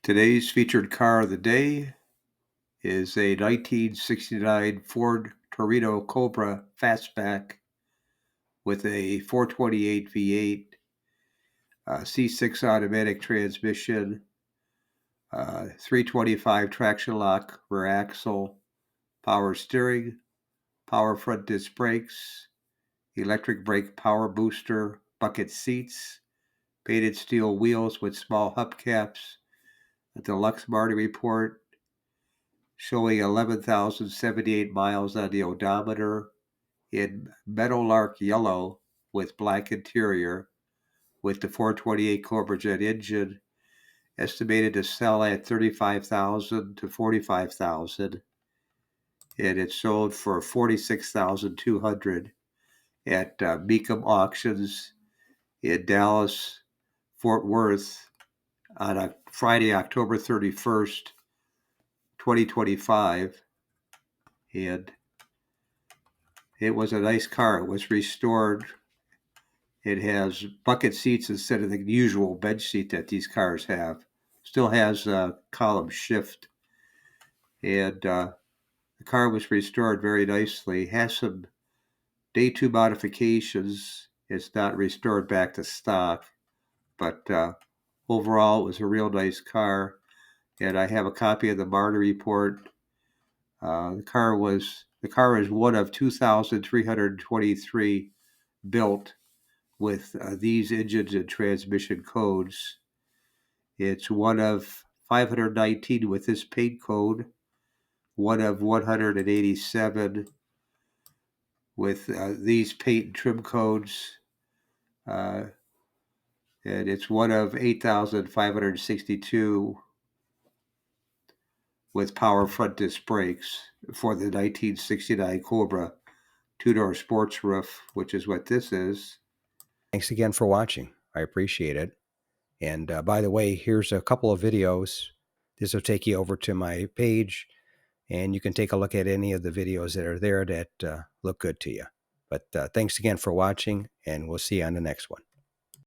Today's featured car of the day is a 1969 Ford Torino Cobra Fastback with a 428 V8, C6 automatic transmission, 325 traction lock rear axle, power steering, power front disc brakes, electric brake power booster, bucket seats, painted steel wheels with small hubcaps, a deluxe Marty report showing 11,078 miles on the odometer in Meadowlark yellow with black interior with the 428 Cobra Jet engine, estimated to sell at $35,000 to $45,000, and it sold for $46,200 at Mecum Auctions in Dallas, Fort Worth on a Friday, October 31st, 2025, and it was a nice car. It was restored. It has bucket seats instead of the usual bench seat that these cars have. Still has a column shift, and the car was restored very nicely. Has some day 2 modifications. It's not restored back to stock, but overall, it was a real nice car. And I have a copy of the Marta report. The car is one of 2,323 built with these engines and transmission codes. It's one of 519 with this paint code, one of 187 with these paint and trim codes, and it's one of 8,562 with power front disc brakes for the 1969 Cobra two-door sports roof, which is what this is. Thanks again for watching. I appreciate it. And by the way, here's a couple of videos. This will take you over to my page, and you can take a look at any of the videos that are there that look good to you. But thanks again for watching, and we'll see you on the next one.